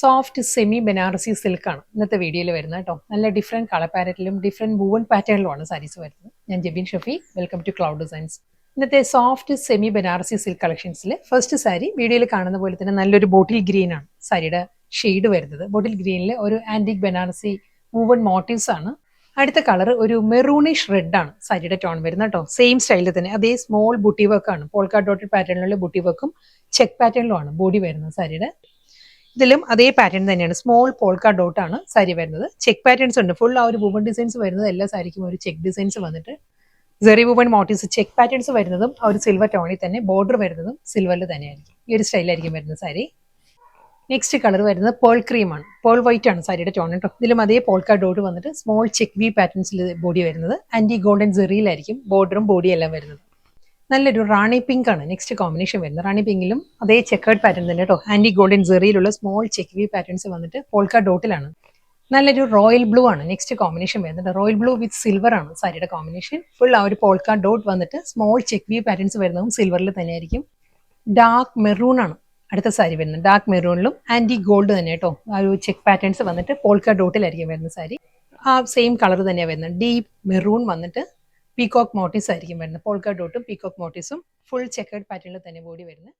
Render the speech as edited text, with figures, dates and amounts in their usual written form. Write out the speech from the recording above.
Soft semi Banarasi സിൽക്കാണ് ഇന്നത്തെ വീഡിയോയിൽ വരുന്നത് കേട്ടോ. നല്ല ഡിഫറെൻറ്റ് കളർ പാറ്റേണിലും ഡിഫറെൻറ്റ് വൂവൻ പാറ്റേണിലുമാണ് സാരീസ് വരുന്നത്. ഞാൻ Jebin Shafi, welcome to cloud designs. ഇന്നത്തെ സോഫ്റ്റ് സെമി ബനാറസി സിൽക്ക് കളക്ഷൻസിൽ ഫസ്റ്റ് സാരി വീഡിയോയിൽ കാണുന്ന പോലെ തന്നെ നല്ലൊരു ബോട്ടിൽ ഗ്രീൻ ആണ് സാരിയുടെ ഷെയ്ഡ് വരുന്നത്. ബോട്ടിൽ ഗ്രീനിൽ ഒരു ആന്റിക് ബനാറസി വൂവൻ മോട്ടീവ്സ് ആണ്. അടുത്ത കളർ ഒരു മെറൂണിഷ് റെഡ് ആണ് സാരിയുടെ ടോൺ വരുന്നത് കേട്ടോ. സെയിം സ്റ്റൈലിൽ തന്നെ അതേ സ്മോൾ ബുട്ടി വർക്ക് ആണ്. പോൾക്കാ ഡോട്ടഡ് പാറ്റേണിലുള്ള ബുട്ടി വർക്കും ചെക്ക് പാറ്റേണിലുമാണ് ബോഡി വരുന്നത് സാരിയുടെ. ഇതിലും അതേ പാറ്റേൺ തന്നെയാണ്, സ്മോൾ പോൾക്കാ ഡോട്ട് ആണ് സാരി വരുന്നത്. ചെക്ക് പാറ്റേൺസ് ഉണ്ട്, ഫുൾ ആ ഒരു വുവൺ ഡിസൈൻസ് വരുന്നത് എല്ലാ സാരിക്കും ഒരു ചെക്ക് ഡിസൈൻസ് വന്നിട്ട് സെറി വുവൺ മോട്ടീവ്സ് ചെക്ക് പാറ്റേൺസ് വരുന്നതും ആ ഒരു സിൽവർ ടോണിൽ തന്നെ ബോർഡർ വരുന്നതും സിൽവറിൽ തന്നെയായിരിക്കും. ഈ ഒരു സ്റ്റൈലായിരിക്കും വരുന്നത് സാരി. നെക്സ്റ്റ് കളർ വരുന്നത് പേൾ ക്രീം ആണ്, പേൾ വൈറ്റ് ആണ് സാരിയുടെ ടോൺ കേട്ടോ. ഇതിലും അതേ പോൾക്കാ ഡോട്ട് വന്നിട്ട് സ്മോൾ ചെക്ക് വി പാറ്റേൺസിൽ ബോഡി വരുന്നത്. ആന്റി ഗോൾഡൻ സെറിയിലായിരിക്കും ബോർഡറും ബോഡി എല്ലാം വരുന്നത്. നല്ലൊരു റാണി പിങ്ക് ആണ് നെക്സ്റ്റ് കോമ്പിനേഷൻ വരുന്നത്. റാണി പിങ്കിലും അതേ ചെക്കേർഡ് പാറ്റേൺ തന്നെ കേട്ടോ. ആന്റി ഗോൾഡൻ സെറിയിലുള്ള സ്മോൾ ചെക്ക് വി പാറ്റേൺസ് വന്നിട്ട് പോൾക്കാ ഡോട്ടിലാണ്. നല്ലൊരു റോയൽ ബ്ലൂ ആണ് നെക്സ്റ്റ് കോമ്പിനേഷൻ വരുന്നത്. റോയൽ ബ്ലൂ വിത്ത് സിൽവർ ആണ് സാരിയുടെ കോമ്പിനേഷൻ. ഫുൾ ആ ഒരു പോൾക്കാ ഡോട്ട് വന്നിട്ട് സ്മോൾ ചെക്ക് വി പാറ്റേൺസ് വരുന്നതും സിൽവറിൽ തന്നെയായിരിക്കും. ഡാർക്ക് മെറൂൺ ആണ് അടുത്ത സാരി വരുന്നത്. ഡാർക്ക് മെറൂണിലും ആന്റി ഗോൾഡ് തന്നെ കേട്ടോ. ആ ഒരു ചെക്ക് പാറ്റേൺസ് വന്നിട്ട് പോൾക്കാ ഡോട്ടിലായിരിക്കും വരുന്ന സാരി. ആ സെയിം കളർ തന്നെയാണ് വരുന്നത്. ഡീപ്പ് മെറൂൺ വന്നിട്ട് പീകോക്ക് മോട്ടീവ്സ് ആയിരിക്കും വരുന്നത്. പോൾക്കാ ഡോട്ടും പീകോക്ക് മോട്ടീവ്സും ഫുൾ ചെക്കേർഡ് പാറ്റേണിൽ തന്നെ ബോഡി വരുന്നത്.